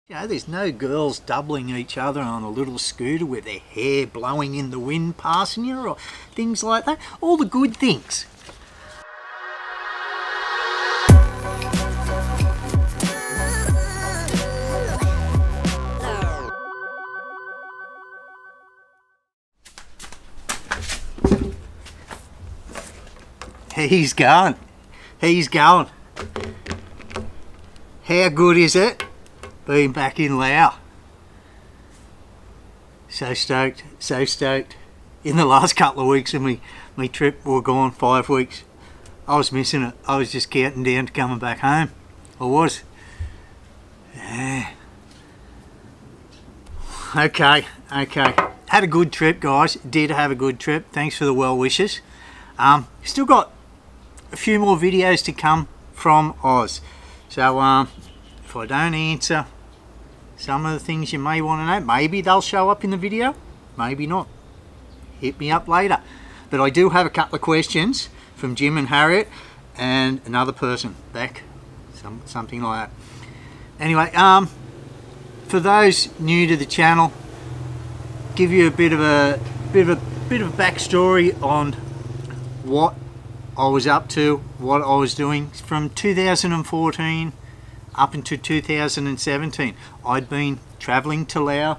You know, there's no girls doubling each other on a little scooter with their hair blowing in the wind passing you or things like that. All the good things. He's going. He's going. How good is it being back in Laos? So stoked, so stoked. In the last couple of weeks of my trip, we were gone 5 weeks. I was missing it. I was just counting down to coming back home. I was. Yeah. Okay. Had a good trip, guys. Did have a good trip. Thanks for the well wishes. Still got a few more videos to come from Oz. So if I don't answer some of the things you may want to know, maybe they'll show up in the video, maybe not. Hit me up later. But I do have a couple of questions from Jim and Harriet and another person, Beck, something like that. Anyway, for those new to the channel, give you a bit of a backstory on what I was up to, what I was doing from 2014 up into 2017. I'd been travelling to Laos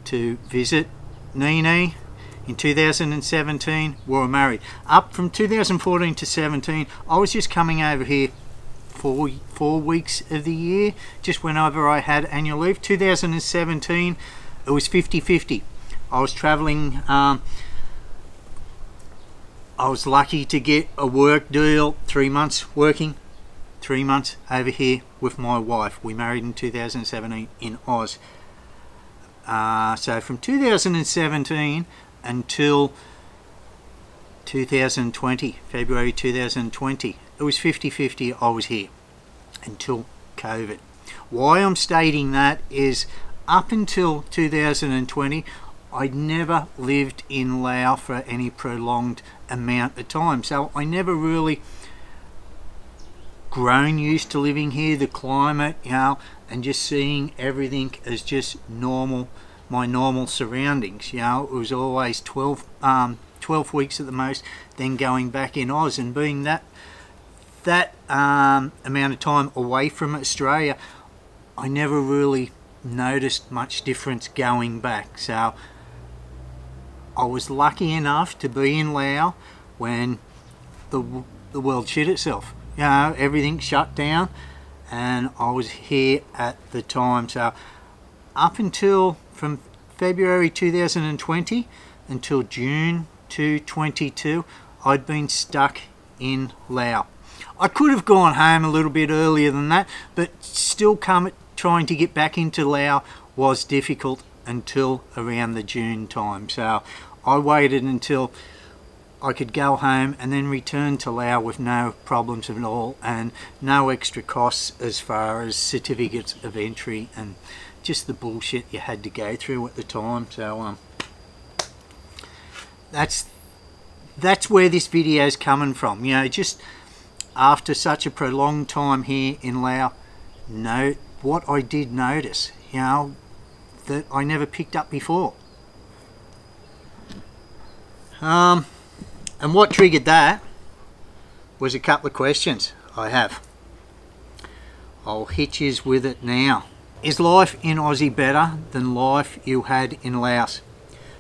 to visit Neenee. In 2017 we were married. Up from 2014 to 17 I was just coming over here 4 weeks of the year, just whenever I had annual leave. 2017 it was 50-50. I was travelling, I was lucky to get a work deal, 3 months working, 3 months over here with my wife. We married in 2017 in Oz. So from 2017 until 2020, February 2020, it was 50-50 I was here until COVID. Why I'm stating that is up until 2020 I'd never lived in Laos for any prolonged amount of time, so I never really grown used to living here, the climate, you know, and just seeing everything as just normal, my normal surroundings. You know, it was always 12 weeks at the most, then going back in Oz, and being that amount of time away from Australia, I never really noticed much difference going back. So I was lucky enough to be in Laos when the world shit itself. You know, everything shut down, and I was here at the time. So up until from February 2020 until June 2022, I'd been stuck in Laos. I could have gone home a little bit earlier than that, but still trying to get back into Laos was difficult until around the June time. So I waited until I could go home and then return to Laos with no problems at all, and no extra costs as far as certificates of entry and just the bullshit you had to go through at the time. So that's where this video is coming from. You know, just after such a prolonged time here in Laos, what I did notice, you know, that I never picked up before. And what triggered that was a couple of questions I have. I'll hit you with it now. Is life in Aussie better than life you had in Laos?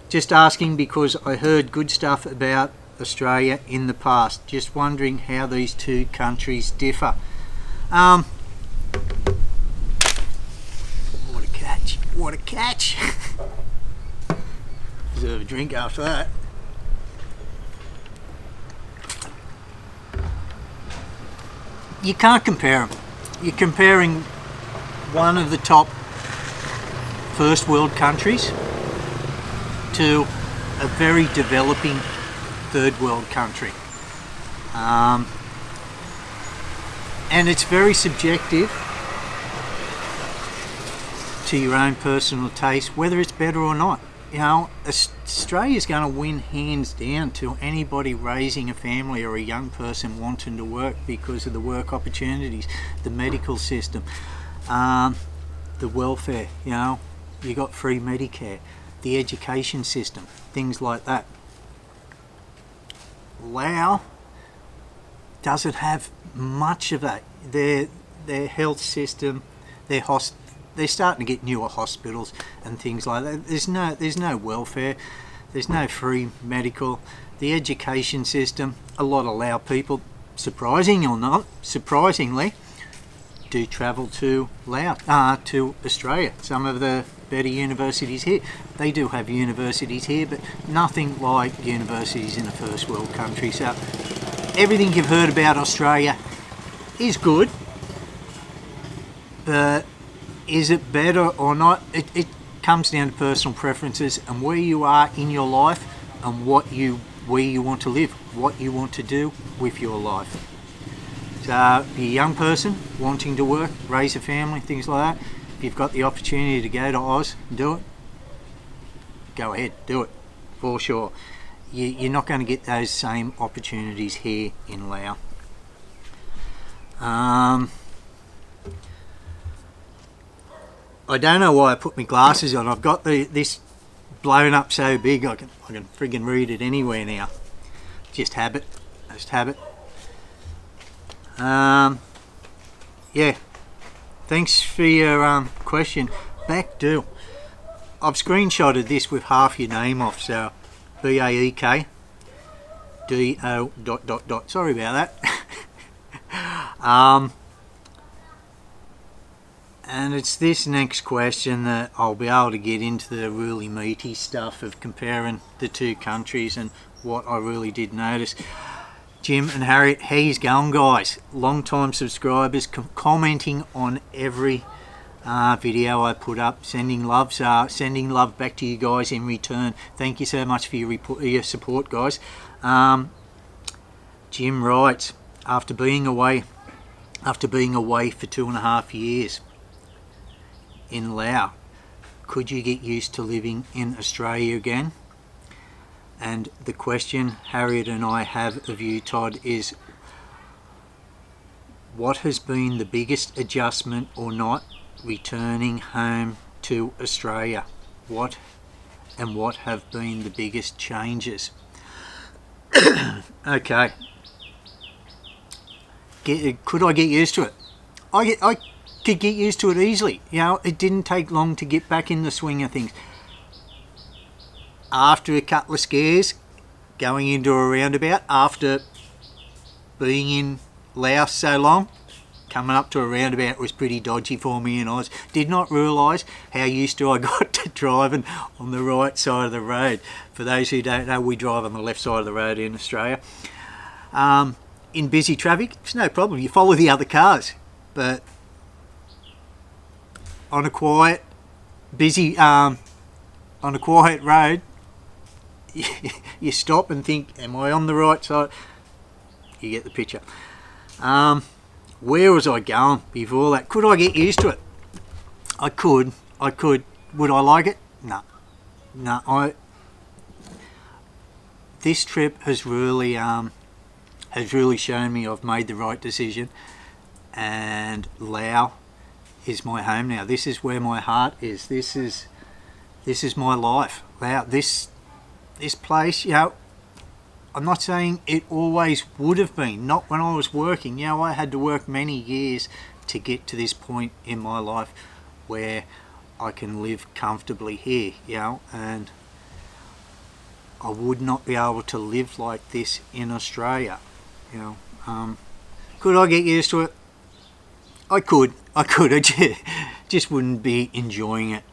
Just asking because I heard good stuff about Australia in the past. Just wondering how these two countries differ. What a catch. What a catch. Deserve a drink after that. You can't compare them. You're comparing one of the top first world countries to a very developing third world country. And it's very subjective to your own personal taste whether it's better or not. You know, Australia's going to win hands down to anybody raising a family or a young person wanting to work because of the work opportunities, the medical system, the welfare, you know, you got free Medicare, the education system, things like that. Laos doesn't have much of that. Their health system, they're starting to get newer hospitals and things like that. There's no welfare, there's no free medical. The education system, a lot of Lao people, surprising or not, surprisingly, do travel to Laos, to Australia. Some of the better universities here. They do have universities here, but nothing like universities in a first world country. So everything you've heard about Australia is good, but is it better or not? It comes down to personal preferences and where you are in your life and where you want to live, what you want to do with your life. So if you're a young person wanting to work, raise a family, things like that, if you've got the opportunity to go to Oz and do it, go ahead, do it, for sure. You're not going to get those same opportunities here in Laos. I don't know why I put my glasses on. I've got this blown up so big I can friggin' read it anywhere now. Just habit. Yeah, thanks for your question. Back do. I've screenshotted this with half your name off, so BAEK DO ... Sorry about that. And it's this next question that I'll be able to get into the really meaty stuff of comparing the two countries and what I really did notice. Jim and Harriet, how you going, guys? Long time subscribers, commenting on every video I put up, sending love back to you guys in return. Thank you so much for your support, guys. Jim writes, after being away for 2.5 years in Laos, could you get used to living in Australia again? And the question Harriet and I have of you, Todd, is what has been the biggest adjustment or not returning home to Australia? What have been the biggest changes? Okay. Could I get used to it? I could get used to it easily. You know, it didn't take long to get back in the swing of things. After a couple of scares, going into a roundabout, after being in Laos so long, coming up to a roundabout was pretty dodgy for me, and I did not realise how used to I got to driving on the right side of the road. For those who don't know, we drive on the left side of the road in Australia. In busy traffic, it's no problem. You follow the other cars, but on a quiet, road, you stop and think, am I on the right side? You get the picture. Where was I going before that? Could I get used to it? I could. Would I like it? No. This trip has really shown me I've made the right decision, and Laos is my home now. This is where my heart is. This is my life. Laos, this place, you know, I'm not saying it always would have been, not when I was working. You know, I had to work many years to get to this point in my life where I can live comfortably here, you know, and I would not be able to live like this in Australia, you know. Could I get used to it? I could. I just wouldn't be enjoying it.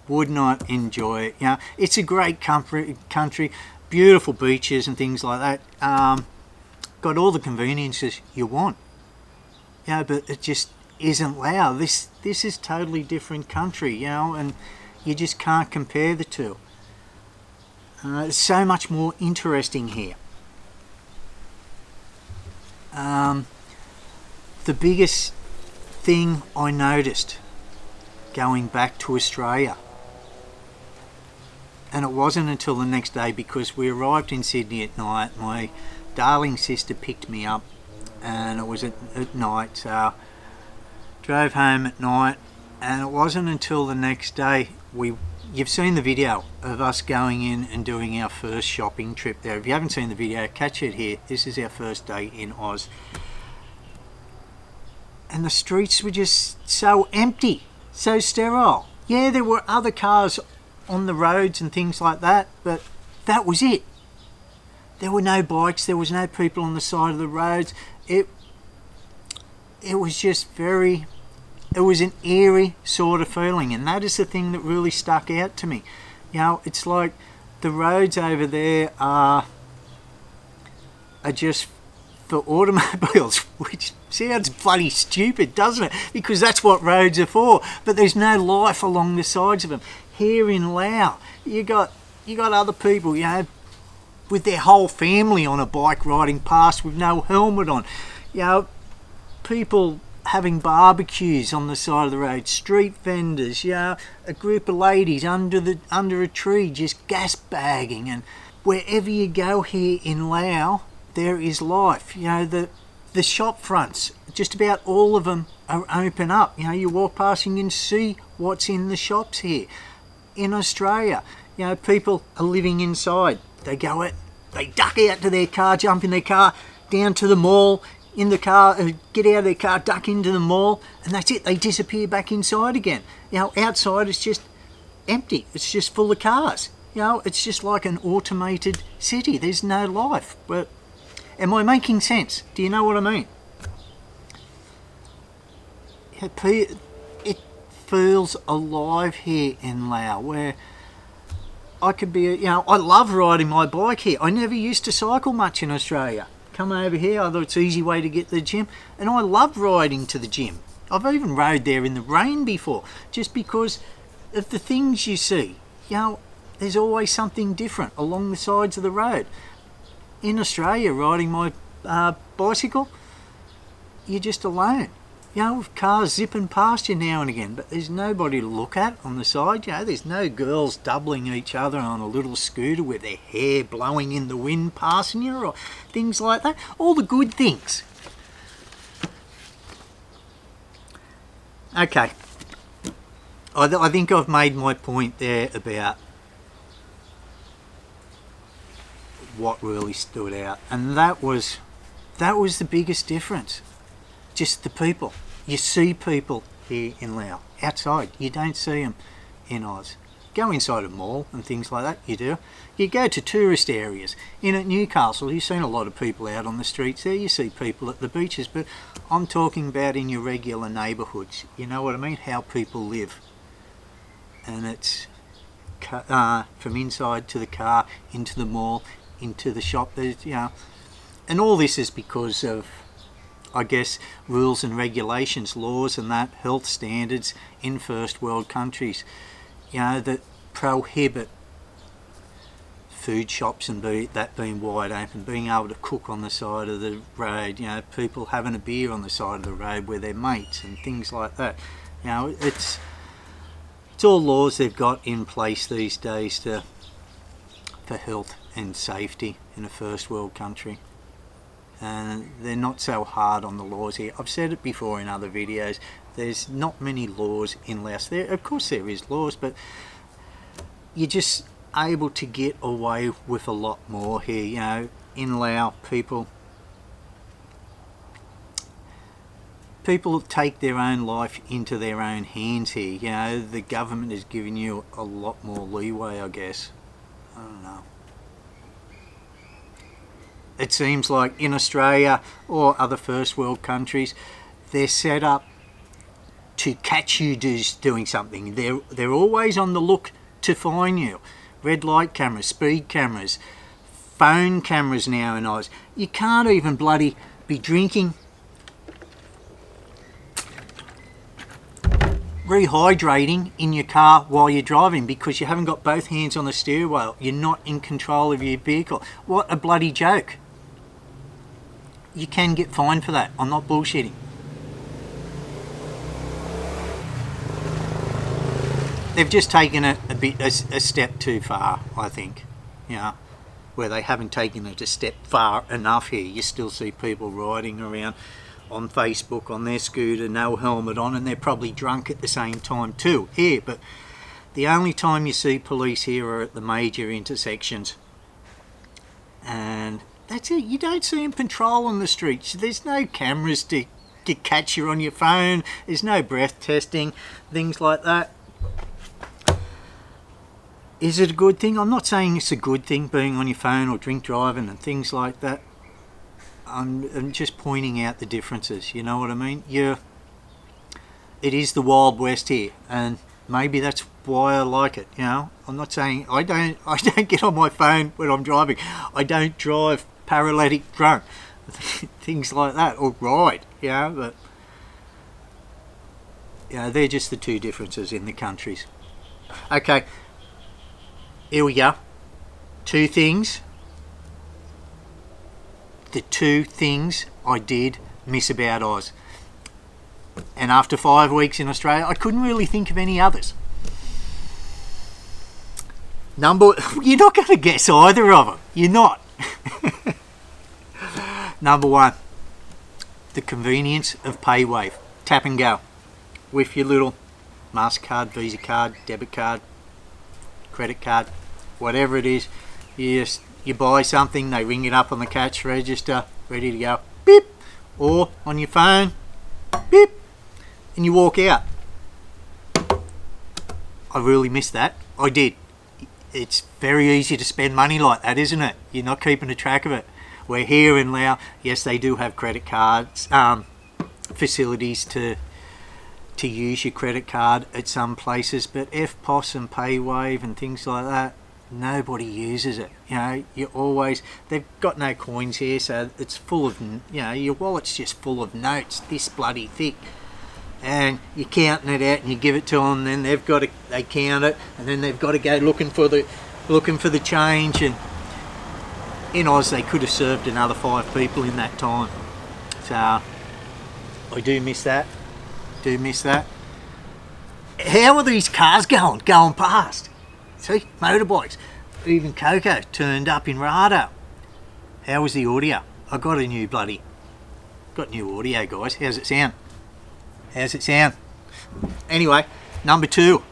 Would not enjoy it. You know, it's a great country, beautiful beaches and things like that. Got all the conveniences you want. Yeah, but it just isn't Laos. This is totally different country, you know, and you just can't compare the two. It's so much more interesting here. The biggest thing I noticed going back to Australia, and it wasn't until the next day, because we arrived in Sydney at night. My darling sister picked me up, and it was at night, so drove home at night, And it wasn't until the next day, you've seen the video of us going in and doing our first shopping trip there. If you haven't seen the video, catch it here. This is our first day in Oz. And the streets were just so empty, so sterile. Yeah, there were other cars on the roads and things like that, but that was it. There were no bikes, there was no people on the side of the roads. It was just very, it was an eerie sort of feeling, and that is the thing that really stuck out to me. You know, it's like the roads over there are just for automobiles, which sounds bloody stupid, doesn't it? Because that's what roads are for, but there's no life along the sides of them. Here in Laos, you got other people, you know, with their whole family on a bike riding past with no helmet on. You know, people having barbecues on the side of the road, street vendors, you know, a group of ladies under a tree just gas bagging. And wherever you go here in Laos, there is life. You know, the shop fronts, just about all of them are open up. You know, you walk past and you can see what's in the shops here. In Australia, you know, people are living inside. They duck out to their car, jump in their car, down to the mall, in the car, get out of their car, duck into the mall, and that's it. They disappear back inside again. You know, outside it's just empty. It's just full of cars. You know, it's just like an automated city. There's no life. But am I making sense? Do you know what I mean? It feels alive here in Laos, where I could be, you know, I love riding my bike here. I never used to cycle much in Australia. Come over here, I thought it's an easy way to get to the gym, and I love riding to the gym. I've even rode there in the rain before, just because of the things you see. You know, there's always something different along the sides of the road. In Australia, riding my bicycle, you're just alone. You know, with cars zipping past you now and again, but there's nobody to look at on the side. You know, there's no girls doubling each other on a little scooter with their hair blowing in the wind passing you, or things like that. All the good things. Okay. I think I've made my point there about what really stood out, and that was the biggest difference. Just the people. You see people here in Laos outside. You don't see them in Oz. Go inside a mall and things like that, you do. You go to tourist areas. In at Newcastle, you've seen a lot of people out on the streets there. You see people at the beaches, but I'm talking about in your regular neighbourhoods. You know what I mean? How people live. And it's from inside to the car, into the mall, into the shop. There's, you know, and all this is because of, I guess, rules and regulations, laws and that, health standards in first world countries, you know, that prohibit food shops and that being wide open, being able to cook on the side of the road, you know, people having a beer on the side of the road with their mates and things like that. You know, it's all laws they've got in place these days for health and safety in a first world country. And they're not so hard on the laws here. I've said it before in other videos, there's not many laws in Laos. Of course there is laws, but you're just able to get away with a lot more here. You know, in Laos, people take their own life into their own hands here. You know, the government is giving you a lot more leeway, I guess. I don't know. It seems like in Australia or other first world countries, they're set up to catch you doing something. They're always on the look to find you. Red light cameras, speed cameras, phone cameras now in Oz. You can't even bloody be drinking, rehydrating in your car while you're driving because you haven't got both hands on the steering wheel. You're not in control of your vehicle. What a bloody joke. You can get fined for that. I'm not bullshitting. They've just taken it a step too far, I think. You know, where they haven't taken it a step far enough here. You still see people riding around on Facebook on their scooter, no helmet on, and they're probably drunk at the same time too here. But the only time you see police here are at the major intersections, and that's it. You don't see them patrolling the streets. There's no cameras to catch you on your phone. There's no breath testing, things like that. Is it a good thing? I'm not saying it's a good thing being on your phone or drink driving and things like that. I'm just pointing out the differences, you know what I mean? It is the Wild West here, and maybe that's why I like it, you know? I'm not saying I don't get on my phone when I'm driving. I don't drive paralytic drunk, things like that, or ride, you know, but you know, they're just the two differences in the countries. Okay, here we go. Two things. The two things I did miss about Oz. And after 5 weeks in Australia, I couldn't really think of any others. You're not going to guess either of them. You're not. Number one, the convenience of PayWave. Tap and go. With your little MasterCard, Visa card, debit card, credit card, whatever it is, you buy something, they ring it up on the cash register, ready to go, beep, or on your phone, beep, and you walk out. I really missed that. I did. It's very easy to spend money like that, isn't it? You're not keeping a track of it. We're here in Laos, yes, they do have credit cards, facilities to use your credit card at some places, but FPOS and PayWave and things like that, nobody uses it. You know, they've got no coins here, so it's full of, you know, your wallet's just full of notes this bloody thick, and you're counting it out and you give it to them, and then they count it, and then they've got to go looking for the change. And in Oz they could have served another 5 people in that time, so I do miss that. How are these cars going past? See, motorbikes. Even Coco turned up in Rado. How was the audio? I got new audio, guys. How's it sound? Anyway, number 2.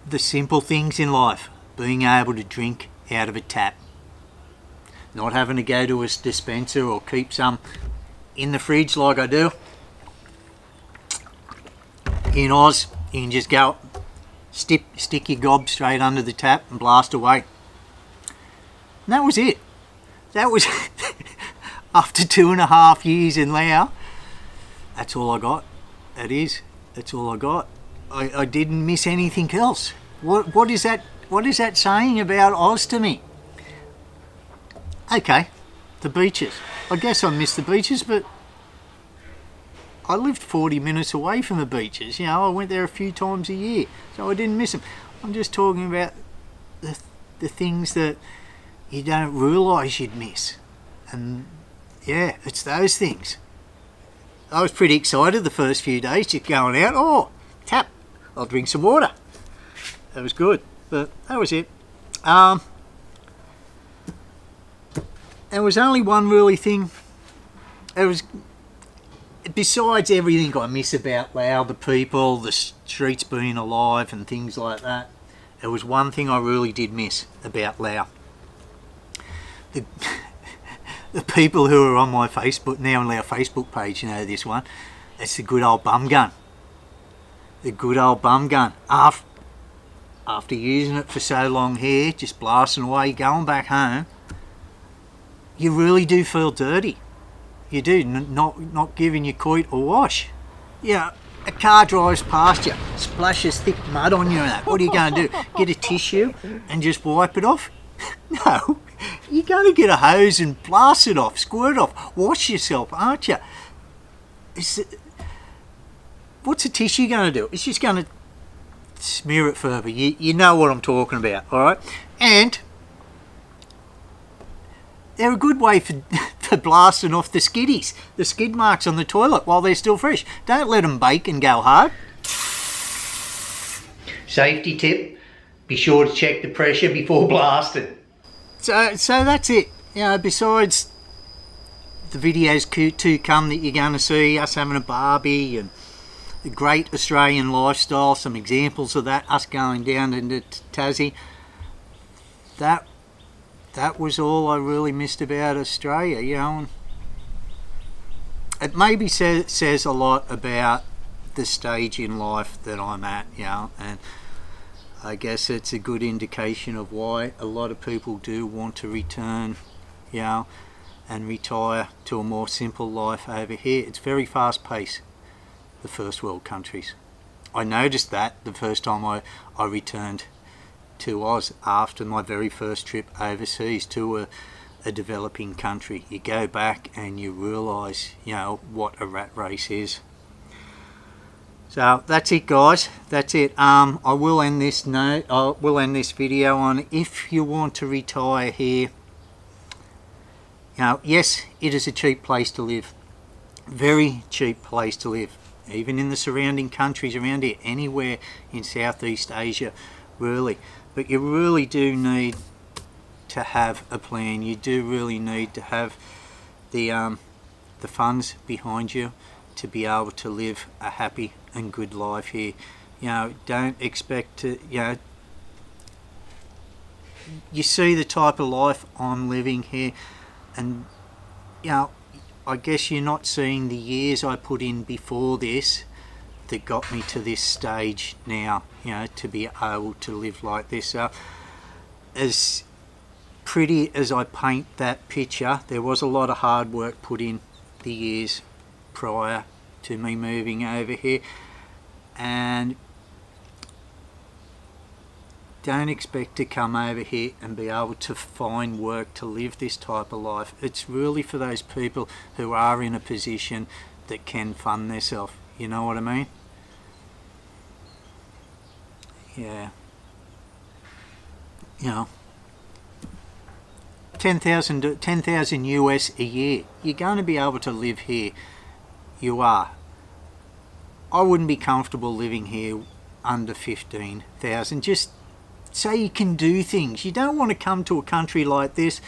The simple things in life. Being able to drink out of a tap. Not having to go to a dispenser or keep some in the fridge like I do. In Oz, you can just go, stick your gob straight under the tap and blast away. And that was it. That was after 2.5 years in Laos. That's all I got. That's all I got. I didn't miss anything else. What is that saying about Oz to me? Okay, the beaches. I guess I missed the beaches, but I lived 40 minutes away from the beaches. You know, I went there a few times a year, so I didn't miss them. I'm just talking about the things that you don't realise you'd miss. And yeah, it's those things. I was pretty excited the first few days, just going out, oh, tap, I'll drink some water. That was good, but that was it. There was only one really thing. It was, besides everything I miss about Laos, the people, the streets being alive and things like that, there was one thing I really did miss about Laos. The people who are on my Facebook now, on our Facebook page, you know this one. It's the good old bum gun. The good old bum gun. After using it for so long here, just blasting away, going back home, you really do feel dirty. You do, not giving your coit a wash. Yeah, a car drives past you, splashes thick mud on you and that. What are you going to do? Get a tissue and just wipe it off? No, you're going to get a hose and blast it off, squirt it off, wash yourself, aren't you? What's a tissue going to do? It's just going to smear it further. You know what I'm talking about, all right? And they're a good way for blasting off the skiddies, the skid marks on the toilet while they're still fresh. Don't let them bake and go hard. Safety tip, be sure to check the pressure before blasting. So that's it. You know, besides the videos to come that you're going to see, us having a barbie and the great Australian lifestyle, some examples of that, us going down into Tassie, that was all I really missed about Australia, you know. And it maybe says a lot about the stage in life that I'm at, you know, and I guess it's a good indication of why a lot of people do want to return, you know, and retire to a more simple life over here. It's very fast paced, the first world countries. I noticed that the first time I returned to Oz after my very first trip overseas to a developing country. You go back and you realise, you know, what a rat race is. So that's it, guys. That's it. I will end this video on, if you want to retire here, you know, yes, it is a cheap place to live. Very cheap place to live. Even in the surrounding countries around here, anywhere in Southeast Asia, really. But you really do need to have a plan. You do really need to have the funds behind you to be able to live a happy and good life here. You know, don't expect to, you know, you see the type of life I'm living here, and you know, I guess you're not seeing the years I put in before this that got me to this stage now, you know, to be able to live like this. So as pretty as I paint that picture, there was a lot of hard work put in the years prior to me moving over here, and don't expect to come over here and be able to find work to live this type of life. It's really for those people who are in a position that can fund themselves. You know what I mean? Yeah. You know, 10,000 US a year. You're going to be able to live here. You are. I wouldn't be comfortable living here under 15,000. Just so you can do things. You don't want to come to a country like this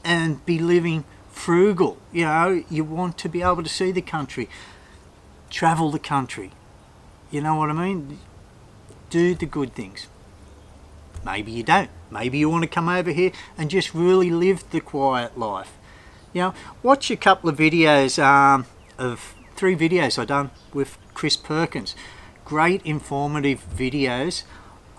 and be living frugal. You know, you want to be able to see the country, travel the country. You know what I mean? Do the good things. Maybe you don't. Maybe you want to come over here and just really live the quiet life. You know, watch a couple of videos of 3 videos I've done with Chris Perkins. Great informative videos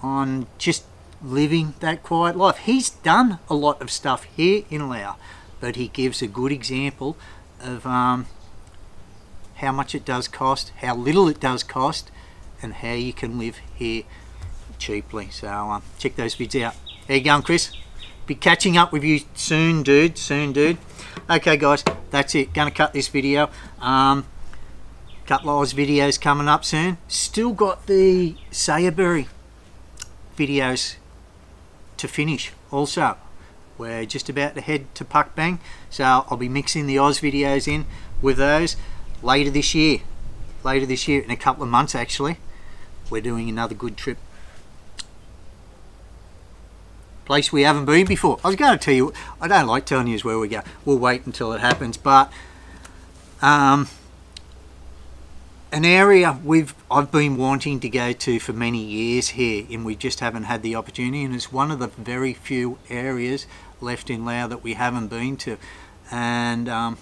on just living that quiet life. He's done a lot of stuff here in Laos, but he gives a good example of how much it does cost, how little it does cost, and how you can live here cheaply. So check those vids out. How you going, Chris? Be catching up with you soon, dude. Okay, guys, that's it. Gonna cut this video. Couple of Oz videos coming up soon. Still got the Sayerberry videos to finish also. We're just about to head to Puck Bang, so I'll be mixing the Oz videos in with those later this year, in a couple of months actually. We're doing another good trip, place we haven't been before. I was going to tell you, I don't like telling you where we go. We'll wait until it happens, but an area I've been wanting to go to for many years here, and we just haven't had the opportunity, and it's one of the very few areas left in Laos that we haven't been to. And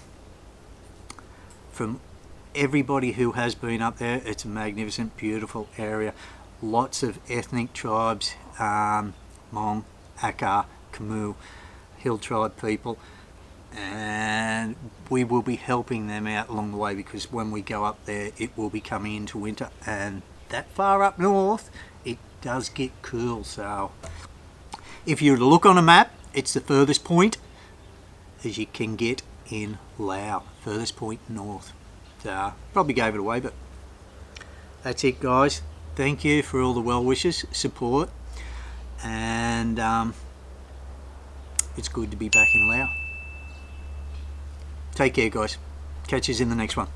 from everybody who has been up there, it's a magnificent, beautiful area. Lots of ethnic tribes, Hmong, Akar, Khmer, Hill tribe people, and we will be helping them out along the way, because when we go up there it will be coming into winter, and that far up north it does get cool. So if you were to look on a map, it's the furthest point as you can get in Laos, furthest point north. So probably gave it away, but that's it, guys. Thank you for all the well wishes, support, and it's good to be back in Laos. Take care, guys. Catch you in the next one.